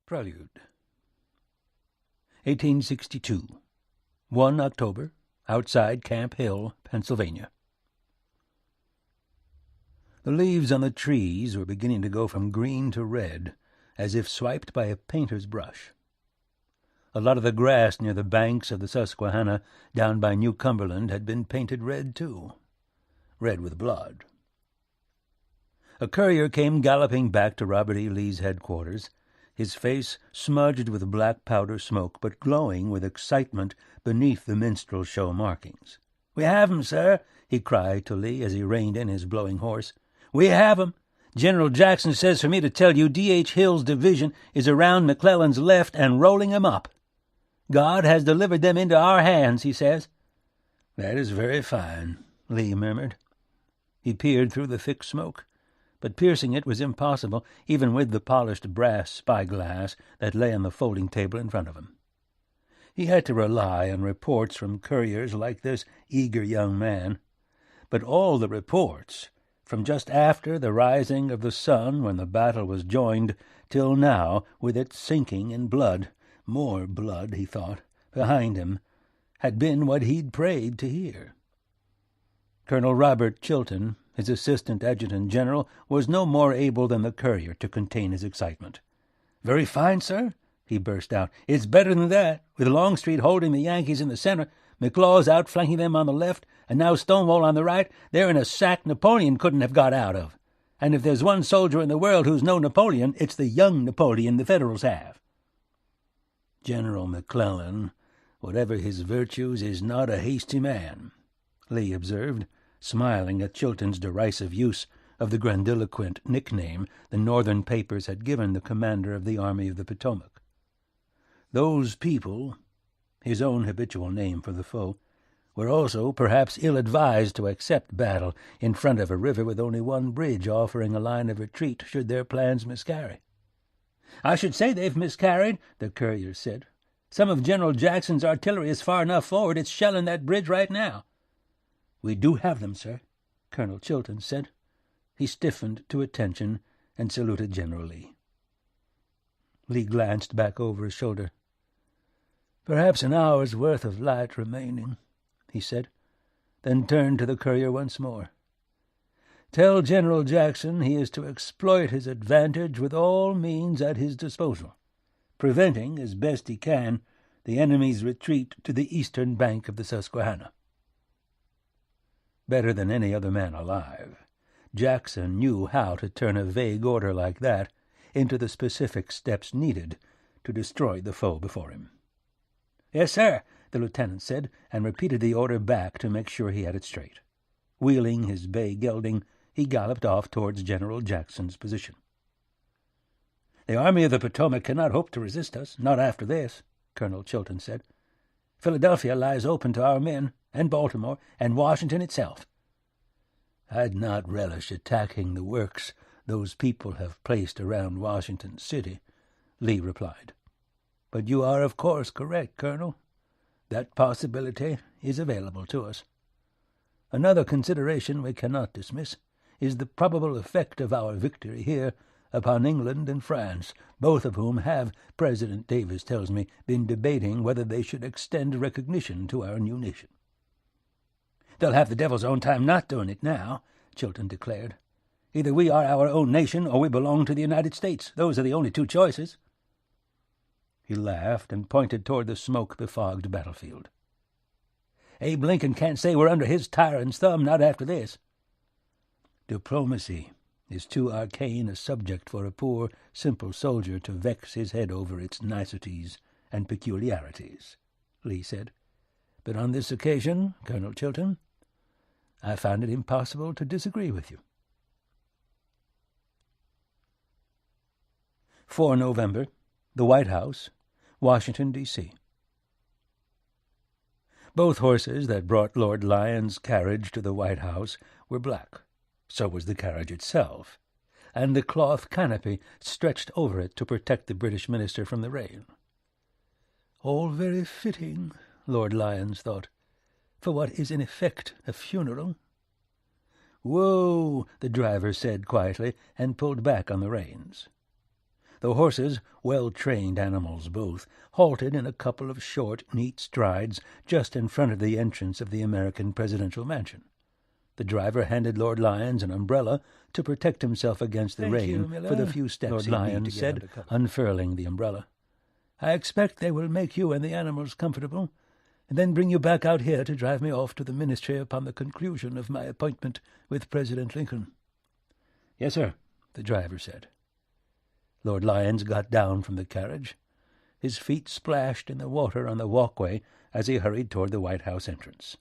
Prelude. 1862. 1 October, outside Camp Hill, Pennsylvania. The leaves on the trees were beginning to go from green to red, as if swiped by a painter's brush. A lot of the grass near the banks of the Susquehanna down by New Cumberland had been painted red, too. Red with blood. A courier came galloping back to Robert E. Lee's headquarters, his face smudged with black powder smoke, but glowing with excitement beneath the minstrel show markings. "We have 'em, sir," he cried to Lee as he reined in his blowing horse. "We have 'em. General Jackson says for me to tell you D.H. Hill's division is around McClellan's left and rolling him up. God has delivered them into our hands, he says." "That is very fine," Lee murmured. He peered through the thick smoke, but piercing it was impossible, even with the polished brass spyglass that lay on the folding table in front of him. He had to rely on reports from couriers like this eager young man. But all the reports, from just after the rising of the sun when the battle was joined, till now, with its sinking and blood, more blood, he thought, behind him, had been what he'd prayed to hear. Colonel Robert Chilton, his assistant adjutant-general, was no more able than the courier to contain his excitement. "Very fine, sir," he burst out. "It's better than that. With Longstreet holding the Yankees in the center, McLaws outflanking them on the left, and now Stonewall on the right, they're in a sack Napoleon couldn't have got out of. And if there's one soldier in the world who's no Napoleon, it's the young Napoleon the Federals have." "General McClellan, whatever his virtues, is not a hasty man," Lee observed, smiling at Chilton's derisive use of the grandiloquent nickname the Northern papers had given the commander of the Army of the Potomac. Those people, his own habitual name for the foe, were also perhaps ill-advised to accept battle in front of a river with only one bridge offering a line of retreat should their plans miscarry. "I should say they've miscarried," the courier said. "Some of General Jackson's artillery is far enough forward, it's shelling that bridge right now." "We do have them, sir," Colonel Chilton said. He stiffened to attention and saluted General Lee. Lee glanced back over his shoulder. "Perhaps an hour's worth of light remaining," he said, then turned to the courier once more. "Tell General Jackson he is to exploit his advantage with all means at his disposal, preventing, as best he can, the enemy's retreat to the eastern bank of the Susquehanna." Better than any other man alive, Jackson knew how to turn a vague order like that into the specific steps needed to destroy the foe before him. "Yes, sir," the lieutenant said, and repeated the order back to make sure he had it straight. Wheeling his bay gelding, he galloped off towards General Jackson's position. "The Army of the Potomac cannot hope to resist us, not after this," Colonel Chilton said. "Philadelphia lies open to our men, and Baltimore, and Washington itself." "I'd not relish attacking the works those people have placed around Washington City," Lee replied. "But you are, of course, correct, Colonel. That possibility is available to us. Another consideration we cannot dismiss is the probable effect of our victory here upon England and France, both of whom have, President Davis tells me, been debating whether they should extend recognition to our new nation." "They'll have the devil's own time not doing it now," Chilton declared. "Either we are our own nation or we belong to the United States. Those are the only two choices." He laughed and pointed toward the smoke-befogged battlefield. "Abe Lincoln can't say we're under his tyrant's thumb, not after this." "Diplomacy is too arcane a subject for a poor, simple soldier to vex his head over its niceties and peculiarities," Lee said. "But on this occasion, Colonel Chilton, I find it impossible to disagree with you." 4 November, the White House, Washington, D.C. Both horses that brought Lord Lyon's carriage to the White House were black. So was the carriage itself, and the cloth canopy stretched over it to protect the British minister from the rain. All very fitting, Lord Lyons thought, for what is in effect a funeral. "Whoa," the driver said quietly, and pulled back on the reins. The horses, well-trained animals both, halted in a couple of short, neat strides just in front of the entrance of the American presidential mansion. The driver handed Lord Lyons an umbrella to protect himself against the rain for the few steps Lord Lyons said, unfurling the umbrella. "I expect they will make you and the animals comfortable, and then bring you back out here to drive me off to the ministry upon the conclusion of my appointment with President Lincoln." "Yes, sir," the driver said. Lord Lyons got down from the carriage. His feet splashed in the water on the walkway as he hurried toward the White House entrance.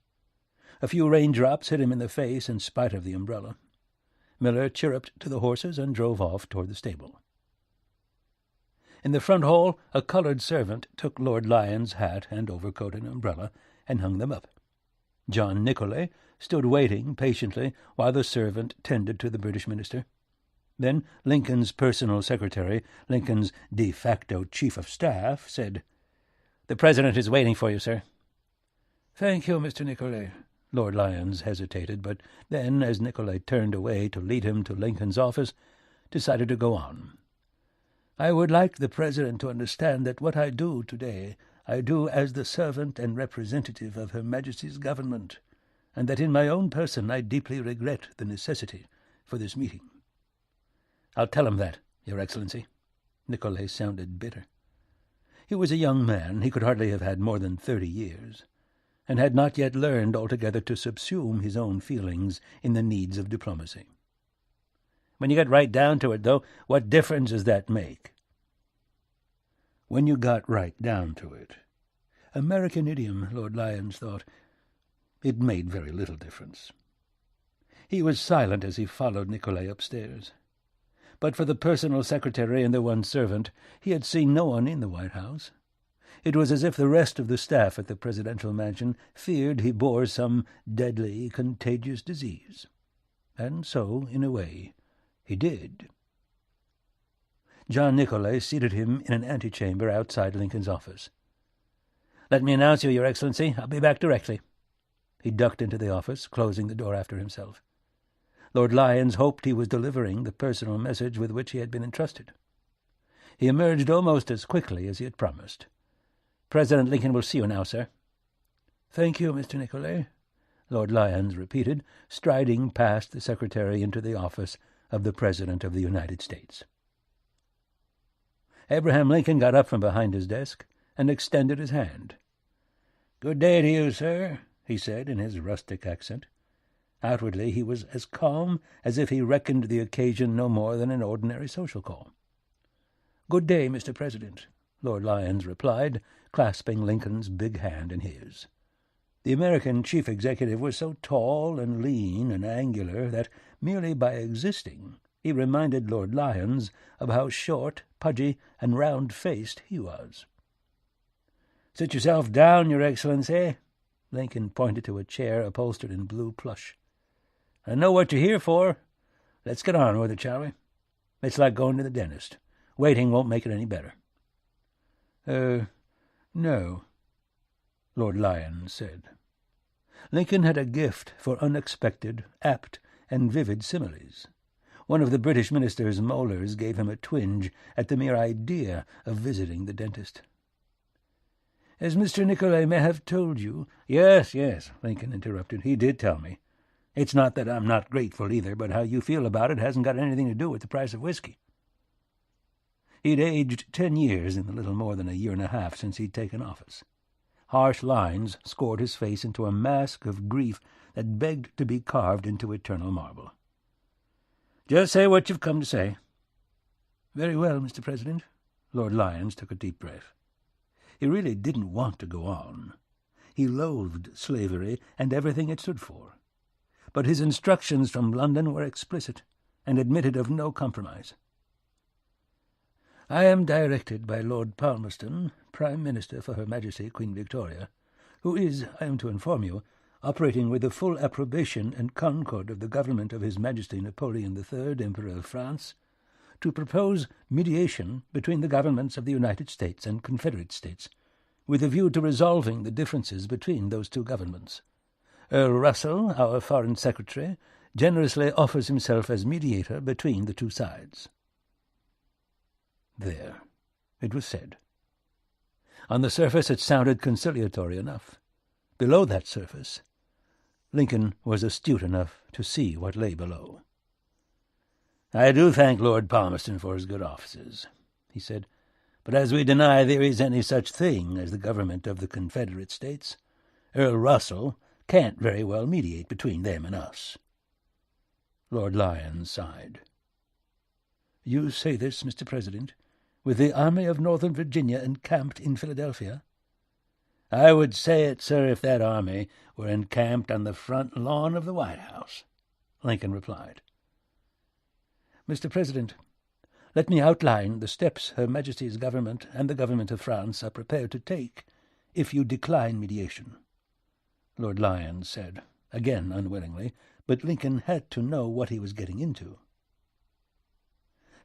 A few raindrops hit him in the face in spite of the umbrella. Miller chirruped to the horses and drove off toward the stable. In the front hall, a colored servant took Lord Lyons' hat and overcoat and umbrella and hung them up. John Nicolay stood waiting patiently while the servant tended to the British minister. Then Lincoln's personal secretary, Lincoln's de facto chief of staff, said, "The President is waiting for you, sir." "Thank you, Mr. Nicolay." Lord Lyons hesitated, but then, as Nicolay turned away to lead him to Lincoln's office, decided to go on. "I would like the President to understand that what I do today I do as the servant and representative of Her Majesty's government, and that in my own person I deeply regret the necessity for this meeting." "I'll tell him that, Your Excellency." Nicolay sounded bitter. He was a young man. He could hardly have had more than 30 years, and had not yet learned altogether to subsume his own feelings in the needs of diplomacy. "When you get right down to it, though, what difference does that make?" When you got right down to it. American idiom, Lord Lyons thought. It made very little difference. He was silent as he followed Nicolay upstairs. But for the personal secretary and the one servant, he had seen no one in the White House. It was as if the rest of the staff at the presidential mansion feared he bore some deadly, contagious disease. And so, in a way, he did. John Nicolay seated him in an antechamber outside Lincoln's office. "Let me announce you, Your Excellency. I'll be back directly." He ducked into the office, closing the door after himself. Lord Lyons hoped he was delivering the personal message with which he had been entrusted. He emerged almost as quickly as he had promised. "President Lincoln will see you now, sir." "Thank you, Mr. Nicolay," Lord Lyons repeated, striding past the secretary into the office of the President of the United States. Abraham Lincoln got up from behind his desk and extended his hand. "Good day to you, sir," he said in his rustic accent. Outwardly he was as calm as if he reckoned the occasion no more than an ordinary social call. "Good day, Mr. President," Lord Lyons replied, clasping Lincoln's big hand in his. The American chief executive was so tall and lean and angular that, merely by existing, he reminded Lord Lyons of how short, pudgy, and round-faced he was. "Sit yourself down, Your Excellency." Lincoln pointed to a chair upholstered in blue plush. "I know what you're here for. Let's get on with it, shall we? It's like going to the dentist. Waiting won't make it any better." No," Lord Lyons said. Lincoln had a gift for unexpected, apt, and vivid similes. One of the British minister's molars gave him a twinge at the mere idea of visiting the dentist. "As Mr. Nicolay may have told you—" Yes, Lincoln interrupted. "He did tell me. It's not that I'm not grateful either, but how you feel about it hasn't got anything to do with the price of whiskey." He'd aged 10 years in the little more than a year and a half since he'd taken office. Harsh lines scored his face into a mask of grief that begged to be carved into eternal marble. "Just say what you've come to say." "Very well, Mr. President." Lord Lyons took a deep breath. He really didn't want to go on. He loathed slavery and everything it stood for. But his instructions from London were explicit and admitted of no compromise. "I am directed by Lord Palmerston, Prime Minister for Her Majesty Queen Victoria, who is, I am to inform you, operating with the full approbation and concord of the government of His Majesty Napoleon III, Emperor of France, to propose mediation between the governments of the United States and Confederate States, with a view to resolving the differences between those two governments. Earl Russell, our Foreign Secretary, generously offers himself as mediator between the two sides." There, it was said. On the surface it sounded conciliatory enough. Below that surface, Lincoln was astute enough to see what lay below. "I do thank Lord Palmerston for his good offices," he said, "but as we deny there is any such thing as the government of the Confederate States, Earl Russell can't very well mediate between them and us." Lord Lyons sighed. "You say this, Mr. President, with the Army of Northern Virginia encamped in Philadelphia?" "I would say it, sir, if that army were encamped on the front lawn of the White House," Lincoln replied. "Mr. President, let me outline the steps Her Majesty's government and the government of France are prepared to take if you decline mediation," Lord Lyons said, again unwillingly, but Lincoln had to know what he was getting into.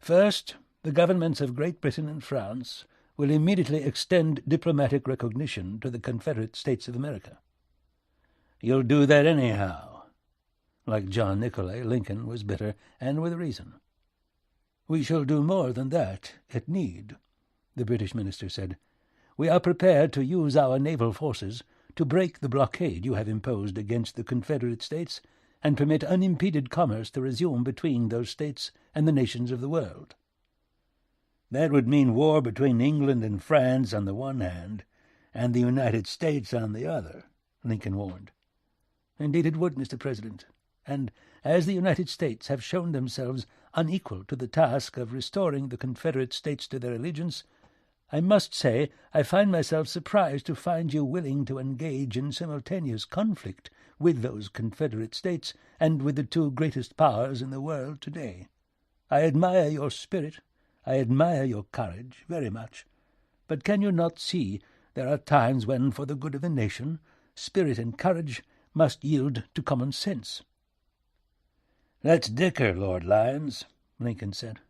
"First, the governments of Great Britain and France will immediately extend diplomatic recognition to the Confederate States of America." "You'll do that anyhow." Like John Nicolay, Lincoln was bitter, and with reason. "We shall do more than that, at need," the British minister said. "We are prepared to use our naval forces to break the blockade you have imposed against the Confederate States and permit unimpeded commerce to resume between those states and the nations of the world." "That would mean war between England and France on the one hand, and the United States on the other," Lincoln warned. "Indeed it would, Mr. President, and as the United States have shown themselves unequal to the task of restoring the Confederate States to their allegiance, I must say I find myself surprised to find you willing to engage in simultaneous conflict with those Confederate States and with the two greatest powers in the world today. I admire your spirit, I admire your courage very much, but can you not see there are times when, for the good of the nation, spirit and courage must yield to common sense?" "Let's dicker, Lord Lyons," Lincoln said.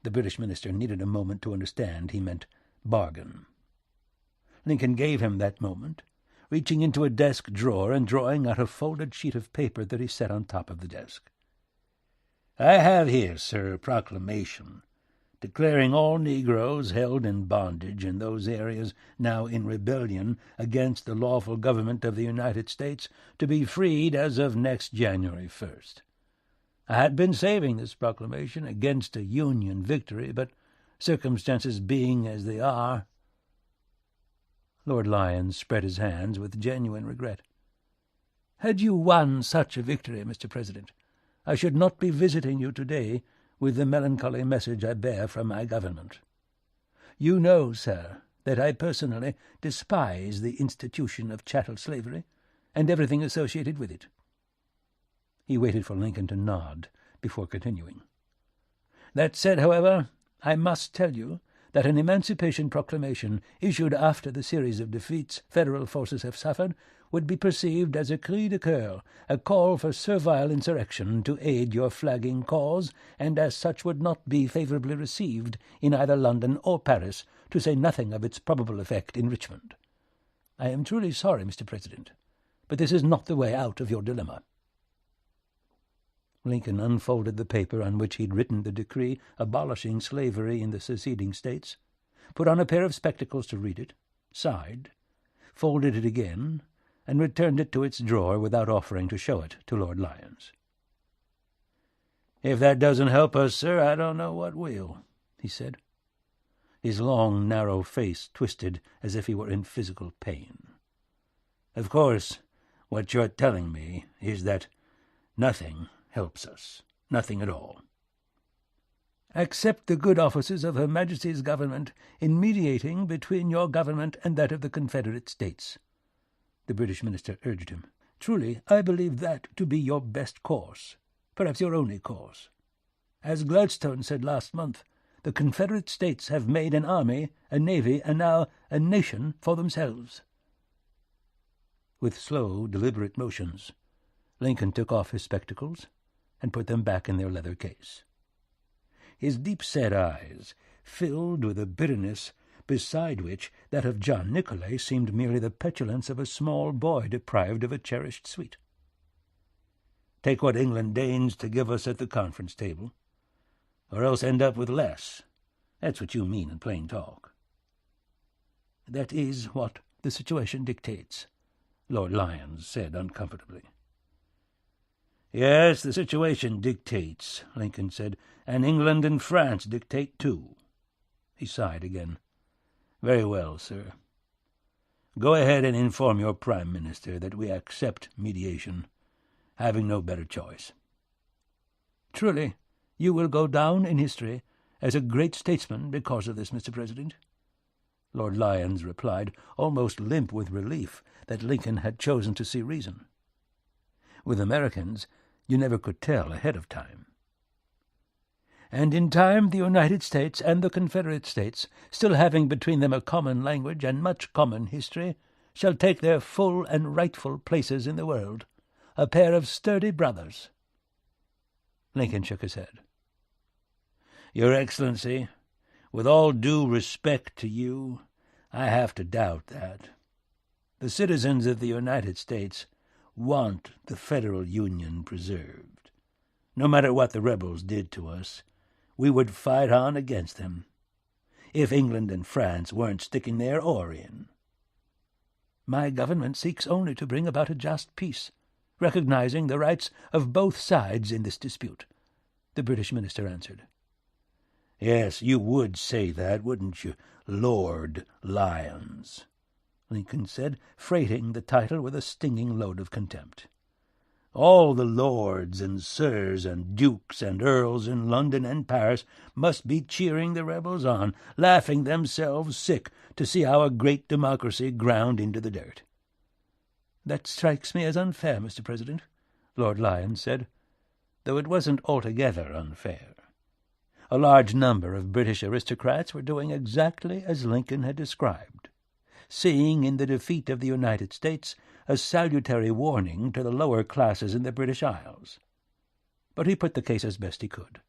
The British minister needed a moment to understand he meant bargain. Lincoln gave him that moment, reaching into a desk drawer and drawing out a folded sheet of paper that he set on top of the desk. "I have here, sir, a proclamation declaring all Negroes held in bondage in those areas now in rebellion against the lawful government of the United States to be freed as of next January 1st. I had been saving this proclamation against a Union victory, but circumstances being as they are—" Lord Lyons spread his hands with genuine regret. "Had you won such a victory, Mr. President, I should not be visiting you today with the melancholy message I bear from my government. You know, sir, that I personally despise the institution of chattel slavery and everything associated with it." He waited for Lincoln to nod before continuing. "That said, however, I must tell you that an emancipation proclamation issued after the series of defeats Federal forces have suffered would be perceived as a cri de coeur, a call for servile insurrection to aid your flagging cause, and as such would not be favorably received in either London or Paris, to say nothing of its probable effect in Richmond. I am truly sorry, Mr. President, but this is not the way out of your dilemma." Lincoln unfolded the paper on which he'd written the decree abolishing slavery in the seceding states, put on a pair of spectacles to read it, sighed, folded it again, and returned it to its drawer without offering to show it to Lord Lyons. "If that doesn't help us, sir, I don't know what will," he said. His long, narrow face twisted as if he were in physical pain. "Of course, what you're telling me is that nothing helps us, nothing at all." "Except the good offices of Her Majesty's government in mediating between your government and that of the Confederate States," the British minister urged him. "Truly, I believe that to be your best course, perhaps your only course. As Gladstone said last month, the Confederate States have made an army, a navy, and now a nation for themselves." With slow, deliberate motions, Lincoln took off his spectacles and put them back in their leather case. His deep-set eyes filled with a bitterness beside which that of John Nicolay seemed merely the petulance of a small boy deprived of a cherished sweet. "Take what England deigns to give us at the conference table, or else end up with less, That's what you mean in plain talk." "That is what the situation dictates," Lord Lyons said uncomfortably. "Yes, the situation dictates," Lincoln said, "and England and France dictate too." He sighed again. "Very well, sir. Go ahead and inform your Prime Minister that we accept mediation, having no better choice." "Truly, you will go down in history as a great statesman because of this, Mr. President," Lord Lyons replied, almost limp with relief that Lincoln had chosen to see reason. With Americans, you never could tell ahead of time. "And in time the United States and the Confederate States, still having between them a common language and much common history, shall take their full and rightful places in the world, a pair of sturdy brothers." Lincoln shook his head. "Your Excellency, with all due respect to you, I have to doubt that. The citizens of the United States want the Federal Union preserved. No matter what the rebels did to us, we would fight on against them, if England and France weren't sticking their oar in." "My government seeks only to bring about a just peace, recognizing the rights of both sides in this dispute," the British minister answered. "Yes, you would say that, wouldn't you, Lord Lyons?" Lincoln said, freighting the title with a stinging load of contempt. "All the lords and sirs and dukes and earls in London and Paris must be cheering the rebels on, laughing themselves sick to see our great democracy ground into the dirt." "That strikes me as unfair, Mr. President," Lord Lyons said, though it wasn't altogether unfair. A large number of British aristocrats were doing exactly as Lincoln had described, seeing in the defeat of the United States a salutary warning to the lower classes in the British Isles. But he put the case as best he could.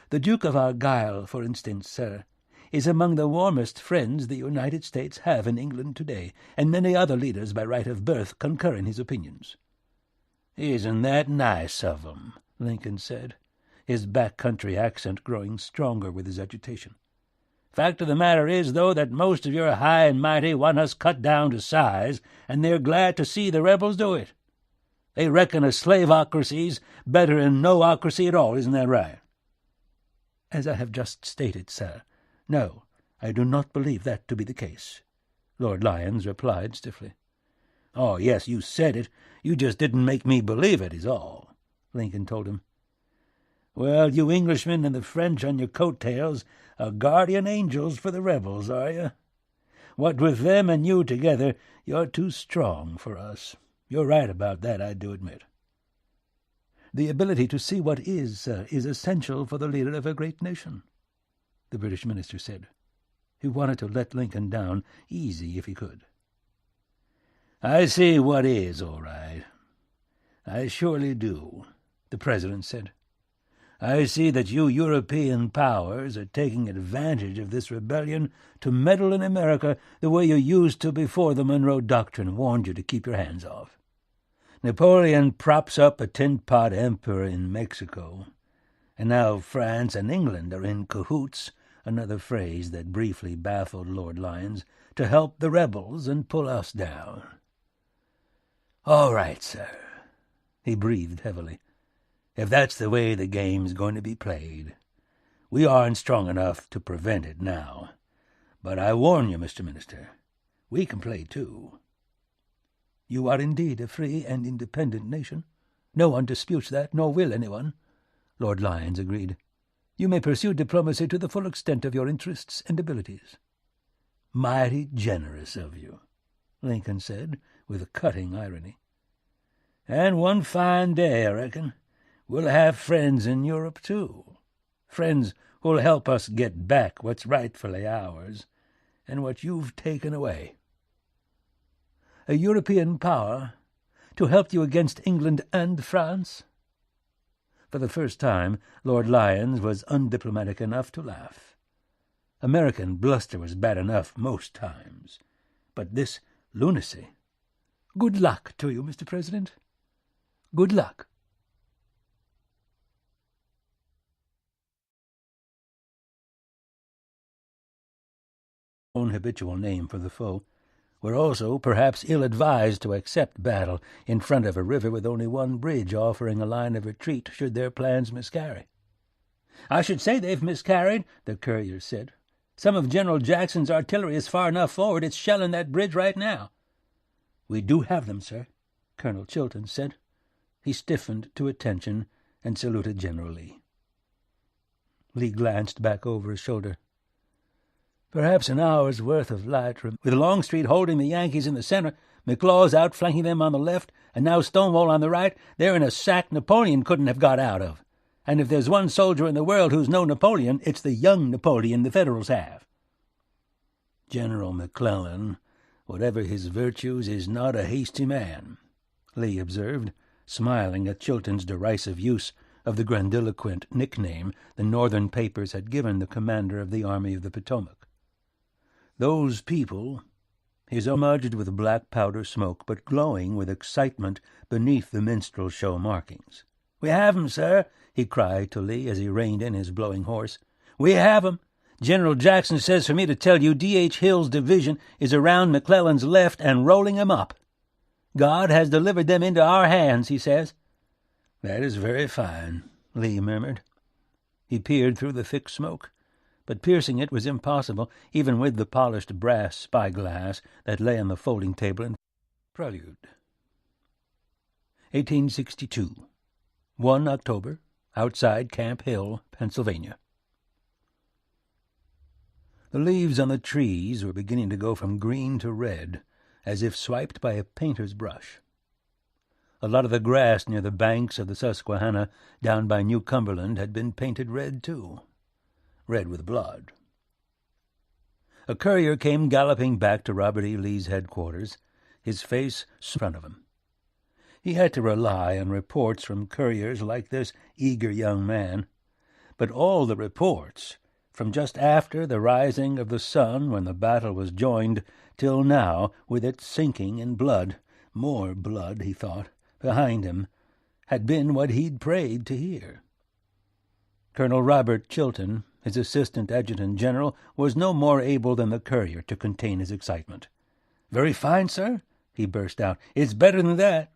"The Duke of Argyll, for instance, sir, is among the warmest friends the United States have in England today, and many other leaders by right of birth concur in his opinions." "Isn't that nice of 'em?" Lincoln said, his back-country accent growing stronger with his agitation. "Fact of the matter is, though, that most of your high and mighty want us cut down to size, and they're glad to see the rebels do it. They reckon a slaveocracy's better than no ocracy at all, isn't that right?" "As I have just stated, sir, no, I do not believe that to be the case," Lord Lyons replied stiffly. "Oh, yes, you said it. You just didn't make me believe it, is all," Lincoln told him. "Well, you Englishmen and the French on your coat-tails are guardian angels for the rebels, are you? What with them and you together, you're too strong for us. You're right about that, I do admit." "The ability to see what is, sir, is essential for the leader of a great nation," the British minister said. He wanted to let Lincoln down easy if he could. "I see what is, all right. I surely do," the president said. "I see that you European powers are taking advantage of this rebellion to meddle in America the way you used to before the Monroe Doctrine warned you to keep your hands off. Napoleon props up a tin-pot emperor in Mexico, and now France and England are in cahoots, another phrase that briefly baffled Lord Lyons, to help the rebels and pull us down." "All right, sir," he breathed heavily. "If that's the way the game's going to be played, we aren't strong enough to prevent it now. But I warn you, Mr. Minister, we can play too." "You are indeed a free and independent nation. No one disputes that, nor will anyone," Lord Lyons agreed. "You may pursue diplomacy to the full extent of your interests and abilities." "Mighty generous of you," Lincoln said, with a cutting irony. "And one fine day, I reckon, we'll have friends in Europe, too. Friends who'll help us get back what's rightfully ours, and what you've taken away." "A European power to help you against England and France?" For the first time, Lord Lyons was undiplomatic enough to laugh. American bluster was bad enough most times, but this lunacy. "Good luck to you, Mr. President. Good luck." own habitual name for the foe, were also perhaps ill-advised to accept battle in front of a river with only one bridge offering a line of retreat should their plans miscarry. "I should say they've miscarried," the courier said. "Some of General Jackson's artillery is far enough forward. It's shelling that bridge right now." "We do have them, sir," Colonel Chilton said. He stiffened to attention and saluted General Lee. Lee glanced back over his shoulder. "Perhaps an hour's worth of light, with Longstreet holding the Yankees in the center, McLaws outflanking them on the left, and now Stonewall on the right. They're in a sack Napoleon couldn't have got out of. And if there's one soldier in the world who's no Napoleon, it's the young Napoleon the Federals have." "General McClellan, whatever his virtues, is not a hasty man," Lee observed, smiling at Chilton's derisive use of the grandiloquent nickname the Northern papers had given the commander of the Army of the Potomac. "Those people," his own smudged with black powder smoke, but glowing with excitement beneath the minstrel show markings. "We have 'em, sir," he cried to Lee as he reined in his blowing horse. "We have 'em. General Jackson says for me to tell you D.H. Hill's division is around McClellan's left and rolling him up. God has delivered them into our hands, he says." "That is very fine," Lee murmured. He peered through the thick smoke, but piercing it was impossible, even with the polished brass spyglass that lay on the folding table. Prelude. 1862. 1 October, outside Camp Hill, Pennsylvania. The leaves on the trees were beginning to go from green to red, as if swiped by a painter's brush. A lot of the grass near the banks of the Susquehanna down by New Cumberland had been painted red, too. Red with blood. A courier came galloping back to Robert E. Lee's headquarters, his face in front of him. He had to rely on reports from couriers like this eager young man, but all the reports, from just after the rising of the sun when the battle was joined, till now, with its sinking in blood, more blood, he thought, behind him, had been what he'd prayed to hear. Colonel Robert Chilton, his assistant adjutant-general, was no more able than the courier to contain his excitement. "Very fine, sir," he burst out. "It's better than that.